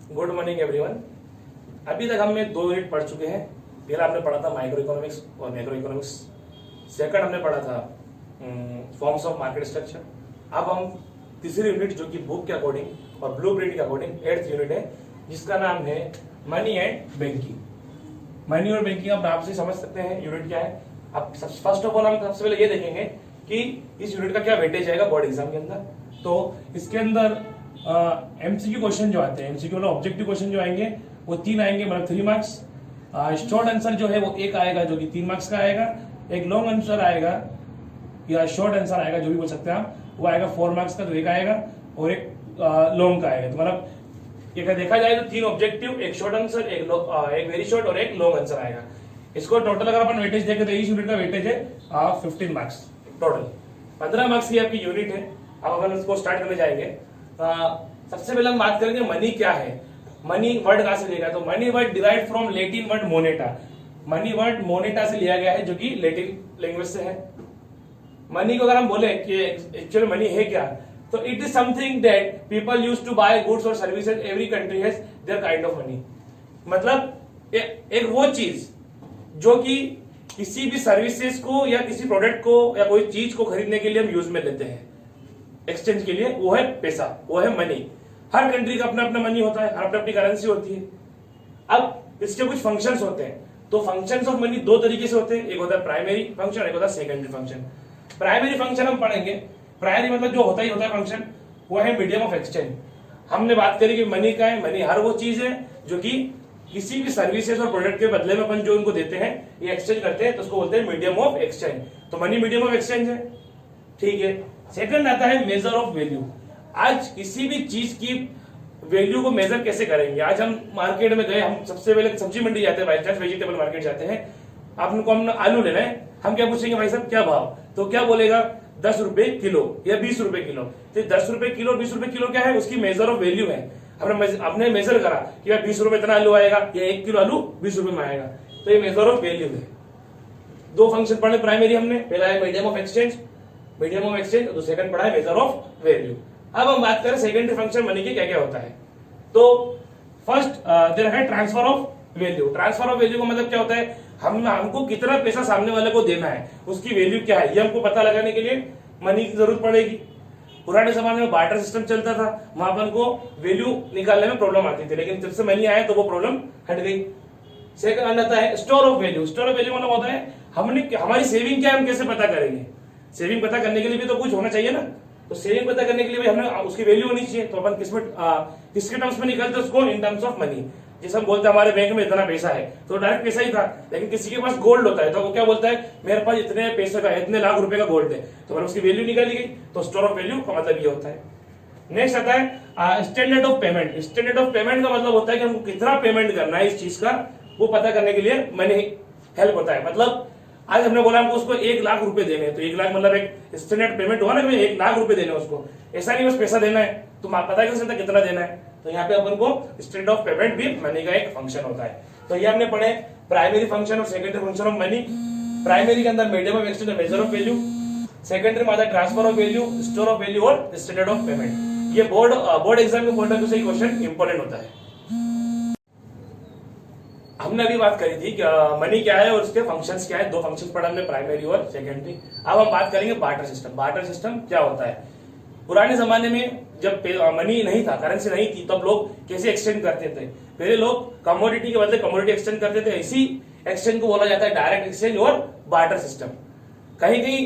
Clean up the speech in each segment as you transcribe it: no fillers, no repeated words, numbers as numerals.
Good morning everyone. अभी तक हमने 2 यूनिट पढ़ चुके हैं। पहला हमने पढ़ा था माइक्रो इकोनॉमिक्स और मैक्रो इकोनॉमिक्स। सेकंड हमने पढ़ा था फॉर्म्स ऑफ मार्केट स्ट्रक्चर। अब हम तीसरी यूनिट जो कि बुक के अकॉर्डिंग और ब्लूप्रिंट के अकॉर्डिंग 8th यूनिट है, जिसका नाम है मनी एंड बैंकिंग। मनी और बैंकिंग आप नाम से समझ सकते हैं यूनिट क्या है। अब फर्स्ट ऑफ ऑल हम सबसे पहले ये देखेंगे कि इस यूनिट का क्या वेटेज आएगा बोर्ड एग्जाम के अंदर। तो इसके अंदर एमसीक्यू क्वेश्चन जो आते हैं, एमसीक्यू वाला ऑब्जेक्टिव क्वेश्चन जो आएंगे वो 3 आएंगे, मतलब 3 मार्क्स। शॉर्ट आंसर जो है वो 1 आएगा जो कि 3 मार्क्स का आएगा। एक लॉन्ग आंसर आएगा या शॉर्ट आंसर आएगा, जो भी बोल सकते हैं आप, वो आएगा 4 मार्क्स का, तो 1 आएगा और एक लॉन्ग का आएगा। तो मतलब ये देखा जाए तो 3 ऑब्जेक्टिव, एक शॉर्ट आंसर, एक वेरी शॉर्ट और एक लॉन्ग आंसर आएगा। इसको टोटल अगर अपन वेटेज देखें तो इस यूनिट का वेटेज है 15 मार्क्स टोटल। 15 मार्क्स की आपकी यूनिट है। अब अपन उसको स्टार्ट करने जाएंगे। सबसे पहले हम बात करेंगे मनी क्या है। मनी वर्ड कहां से लिया, तो money word derived from Latin word Moneta. Money word Moneta से लिया गया है, जो कि लैटिन लैंग्वेज से है। मनी को अगर हम बोले कि एक्चुअली मनी है क्या, तो it is something that people use to buy goods और services. Every country has their kind of money. मतलब एक वो चीज जो कि किसी भी सर्विसेज को या किसी प्रोडक्ट को या कोई चीज को खरीदने के लिए हम यूज में लेते हैं एक्सचेंज के लिए, वो है पैसा, वो है मनी। हर कंट्री का अपना अपना मनी होता है, हर अपनी अपनी करेंसी होती है। अब इसके कुछ फंक्शंस होते हैं। तो फंक्शंस ऑफ मनी 2 तरीके से होते हैं, एक होता है प्राइमरी फंक्शन, एक होता है सेकेंडरी फंक्शन। प्राइमरी फंक्शन हम पढ़ेंगे, प्राइमरी मतलब जो होता ही होता है फंक्शन, वो है मीडियम ऑफ एक्सचेंज। हमने बात करी कि मनी का है, मनी हर वो चीज है जो कि किसी भी सर्विसेज और प्रोडक्ट के बदले में अपन जो उनको देते हैं, ये एक्सचेंज करते हैं, तो उसको बोलते हैं मीडियम ऑफ एक्सचेंज। तो मनी मीडियम ऑफ एक्सचेंज है, ठीक है। सेकंड आता है मेजर ऑफ वैल्यू। आज किसी भी चीज की वैल्यू को मेजर कैसे करेंगे। आज हम मार्केट में गए, हम सबसे पहले सब्जी मंडी जाते हैं, बाई चांस वेजिटेबल मार्केट जाते हैं, आपको हम आलू लेना है, हम क्या पूछेंगे, भाई साहब क्या भाव, तो क्या बोलेगा 10 रुपए किलो या 20 रुपए किलो। तो 10 रुपए किलो 20 रुपए किलो क्या है, उसकी मेजर ऑफ वैल्यू है। हमने मेजर करा कि 20 रुपए इतना आलू आएगा या 1 किलो आलू 20 रुपए में आएगा, तो ये मेजर ऑफ वैल्यू है। 2 फंक्शन पढ़े प्राइमरी हमने, पहला है medium of exchange, medium of exchange, तो सेकंड पढ़ा है मेजर ऑफ वैल्यू। अब हम बात करें सेकेंडरी फंक्शन मनी के क्या क्या होता है। तो फर्स्ट देयर है transfer of value. Transfer of value का मतलब क्या होता है, हमको कितना पैसा सामने वाले को देना है, उसकी वैल्यू क्या है, ये हमको पता लगाने के लिए मनी की जरूरत पड़ेगी। पुराने जमाने में बार्टर सिस्टम चलता था, वहां पर को वैल्यू निकालने में प्रॉब्लम आती थी, लेकिन जब से मनी आया तो वो प्रॉब्लम हट गई। सेकंड आता है store of value. Store of value मतलब होता है हमारी सेविंग क्या है, हम कैसे पता करेंगे। सेविंग पता करने के लिए भी तो कुछ होना चाहिए ना, तो सेविंग पता करने के लिए भी हमें उसकी वैल्यू होनी चाहिए। तो अपन किसके टर्म्स में निकलते हैं उसको, इन टर्म्स ऑफ मनी। जैसे हम बोलते हैं हमारे बैंक में इतना पैसा है, तो डायरेक्ट पैसा ही था, लेकिन किसी के पास गोल्ड होता है तो वो क्या बोलता है, मेरे पास इतने पैसे का, इतने लाख रुपए का गोल्ड है, तो मतलब उसकी वैल्यू निकाली गई। तो स्टोर ऑफ वैल्यू का मतलब ये होता है। नेक्स्ट आता है standard of payment. Standard of payment का मतलब होता है कि हमको कितना पेमेंट करना है इस चीज का, वो पता करने के लिए मनी हेल्प होता है। मतलब आज हमने बोला हमको उसको 1 लाख रुपए देने हैं, तो 1 लाख मतलब एक स्टैंडर्ड पेमेंट हुआ ना कि 1 लाख रुपए देने उसको। ऐसा नहीं बस पैसा देना है, तो पता कैसे चलता कितना देना है। तो यहाँ पे अपन को स्टैंडर्ड ऑफ पेमेंट भी मनी का एक फंक्शन होता है। तो ये हमने पढ़े प्राइमरी फंक्शन और secondary function of money. Primary के अंदर medium of exchange, measure of value. Secondary में आता है transfer of value, store of value और स्टैंडर्ड ऑफ पेमेंट। ये बोर्ड एग्जाम के पॉइंट ऑफ व्यू से क्वेश्चन इंपॉर्टेंट होता है। हमने अभी बात करी थी कि मनी क्या है और उसके फंक्शंस क्या है। 2 फंक्शंस पढ़ा हमने, प्राइमरी और सेकेंडरी। अब हम बात करेंगे बार्टर सिस्टम। बार्टर सिस्टम क्या होता है। पुराने जमाने में जब मनी नहीं था, करेंसी नहीं थी, तब लोग कैसे एक्सचेंज करते थे। पहले लोग कमोडिटी के बदले कमोडिटी एक्सचेंज करते थे। इसी एक्सचेंज को बोला जाता है डायरेक्ट एक्सचेंज और बार्टर सिस्टम। कहीं कहीं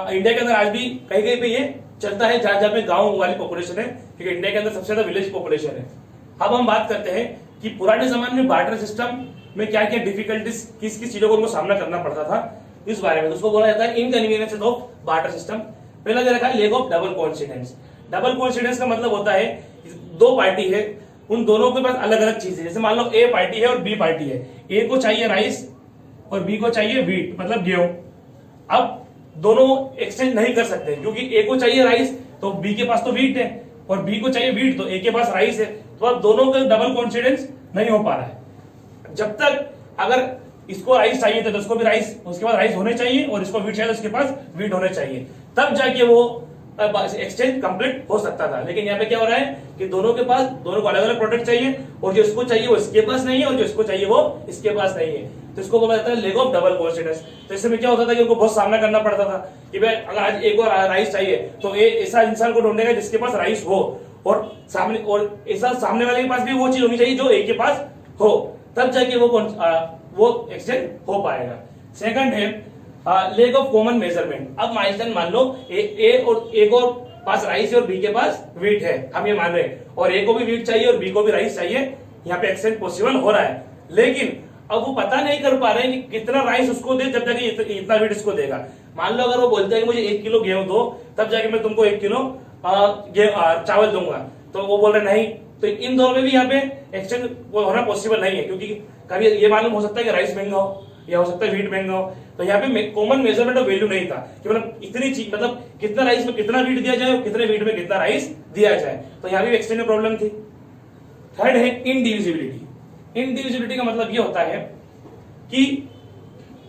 इंडिया के अंदर आज भी कहीं कहीं पे ये चलता है, जहां जहां पे गांव वाली पॉपुलेशन है, क्योंकि इंडिया के अंदर सबसे ज्यादा विलेज पॉपुलेशन है। अब हम बात करते हैं कि पुराने जमाने में बार्टर सिस्टम में क्या क्या डिफिकल्टीज, किस किस चीजों को उनको सामना करना पड़ता था, इस बारे में। तो उसको बोला जाता है इनकन्वीनियंस ऑफ बार्टर सिस्टम। पहला दे रखा है leg of double coincidence. Double coincidence का मतलब होता है 2 पार्टी है, उन दोनों के पास अलग अलग चीजें। जैसे मान लो ए पार्टी है और बी पार्टी है, ए को चाहिए राइस और बी को चाहिए व्हीट, मतलब गेहूं। अब दोनों एक्सचेंज नहीं कर सकते, क्योंकि ए को चाहिए राइस तो बी के पास तो व्हीट है, और बी को चाहिए व्हीट तो ए के पास राइस है। तो अब दोनों का डबल कोइंसिडेंस नहीं हो पा रहा है। जब तक अगर इसको राइस चाहिए तो उसको भी राइस, उसके बाद राइस होने चाहिए, और इसको व्हीट चाहिए तो उसके पास व्हीट होने चाहिए, तब जाके वो एक्सचेंज कंप्लीट हो सकता था। लेकिन यहाँ पे क्या हो रहा है कि दोनों को अलग अलग प्रोडक्ट चाहिए, और जो इसको चाहिए वो इसके पास नहीं है, और जो इसको चाहिए वो इसके पास नहीं है, तो इसको बोला जाता है लेग ऑफ डबल कोइंसिडेंस। तो इसमें क्या होता था कि उनको बहुत सामना करना पड़ता था कि भाई अगर आज एक और राइस चाहिए तो ऐसा इंसान को ढूंढेगा जिसके पास राइस हो, और ऐसा सामने वाले के पास भी वो चीज होनी चाहिए जो एक के पास हो, तब जाके वो एक्सचेंज हो पाएगा। सेकंड है लेग ऑफ कॉमन मेजरमेंट। अब माइलस्टोन मान लो ए और पास राइस है और बी के पास वीट है, हम ये मान रहे हैं, और ए को भी वीट चाहिए और बी को भी राइस चाहिए, यहाँ पे एक्सचेंज पॉसिबल हो रहा है। लेकिन अब वो पता नहीं कर पा रहे हैं कि कितना राइस उसको दे जब जाके इतना वीट इसको देगा। मान लो अगर वो बोलता है कि मुझे 1 किलो गेहूं दो तब जाके मैं तुमको 1 किलो चावल दूंगा, तो वो बोल रहे नहीं, तो इन दोनों में भी यहाँ पे एक्सचेंज होना पॉसिबल नहीं है, क्योंकि कभी ये मालूम हो सकता है कि राइस महंगा हो या हो सकता है वीट महंगा हो। तो यहाँ पे कॉमन मेजरमेंट ऑफ वैल्यू नहीं था कि मतलब इतनी चीज, मतलब कितना राइस में कितना वीट दिया जाए और कितने वीट में कितना राइस दिया जाए, तो यहाँ भी एक्सचेंज में प्रॉब्लम थी। थर्ड है इनडिविजिबिलिटी। इनडिविजिबिलिटी का मतलब ये होता है कि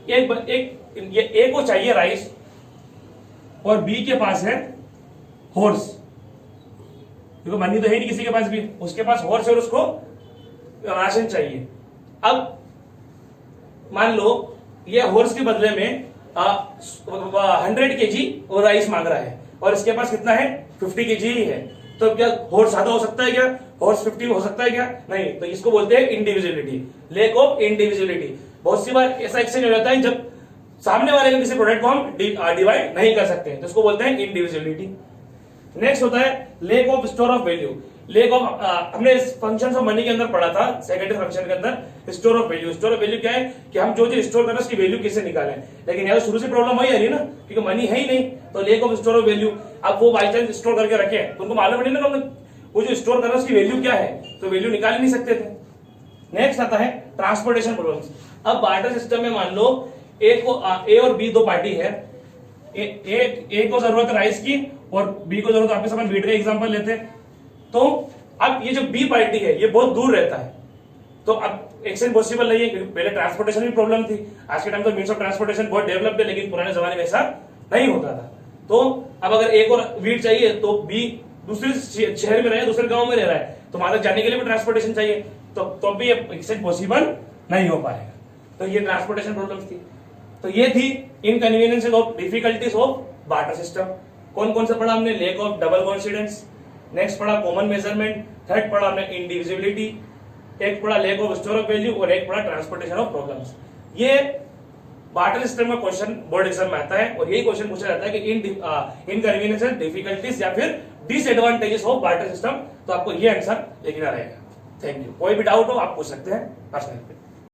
ए को चाहिए राइस और बी के पास है हॉर्स, क्योंकि मनी तो है नहीं किसी के पास भी, उसके पास हॉर्स है और उसको राशन चाहिए। अब मान लो ये हॉर्स के बदले में 100 केजी और राइस मांग रहा है, और इसके पास कितना है 50 केजी ही है, तो क्या हॉर्स ज्यादा हो सकता है क्या? हॉर्स 50 हो सकता है क्या? नहीं। तो इसको बोलते हैं इंडिविजुअलिटी, लैक ऑफ इंडिविजुअलिटी। बहुत सी बार ऐसा एक्सचेंज हो जाता है जब सामने वाले के किसी प्रोडक्ट को हम डिवाइड नहीं कर सकते, तो इसको बोलते हैं इंडिविजुअलिटी। नेक्स्ट होता है lake of store of value. Lake of हमने फंक्शन ऑफ मनी के अंदर पढ़ा था, सेकेंडरी फंक्शन के अंदर store of value. Store of value क्या है कि हम जो चीज स्टोर कर रहे हैं उसकी वैल्यू कैसे निकालें, लेकिन यहाँ शुरू से प्रॉब्लम वही आ रही है ना, क्योंकि मनी है ही नहीं, तो lake of store of value. अब वो बाई चांस स्टोर करके रखे तो उनको मालूम नहीं ना वो जो स्टोर कर रहा है उसकी वैल्यू क्या है, तो वैल्यू निकाल ही नहीं सकते थे। नेक्स्ट आता है ट्रांसपोर्टेशन प्रॉब्लम्स। अब बार्टर सिस्टम में मान लो ए और बी दो पार्टी है, ए को जरूरत है राइस की और बी को जरूरत, आपके वीट का एग्जांपल लेते हैं। तो अब ये जो बी पार्टी है ये बहुत दूर रहता है, तो अब एक्सचेंज पॉसिबल नहीं है, क्योंकि पहले ट्रांसपोर्टेशन भी प्रॉब्लम थी। आज के टाइम तो मीन्स ऑफ ट्रांसपोर्टेशन बहुत डेवलप्ड है, लेकिन पुराने जमाने में ऐसा नहीं होता था। तो अब अगर एक और वीट चाहिए तो बी दूसरे शहर में रहे, दूसरे गांव में रह रहा है, तो वहां तक जाने के लिए भी ट्रांसपोर्टेशन चाहिए, तो भी एक्सचेंज पॉसिबल नहीं हो पाएगा। तो ये ट्रांसपोर्टेशन प्रॉब्लम्स थी। तो ये थी inconveniences of difficulties of barter system. कौन कौन सा पढ़ा हमने? Lack of double coincidence, next पढ़ा कॉमन मेजरमेंट, थर्ड पढ़ा हमने इंडिविजुअलिटी, एक पढ़ा lack of store of value, और एक पढ़ा ट्रांसपोर्टेशन ऑफ प्रॉब्लम्स। ये बार्टर सिस्टम का क्वेश्चन बोर्ड एग्जाम में आता है, और यही क्वेश्चन पूछा जाता है कि इनकन्वीनियंसेस, डिफिकल्टीज या फिर डिसएडवांटेजेस ऑफ बार्टर सिस्टम। तो आपको ये आंसर लिखना रहेगा। Thank you. कोई भी डाउट हो आप पूछ सकते हैं पर्सनल पे।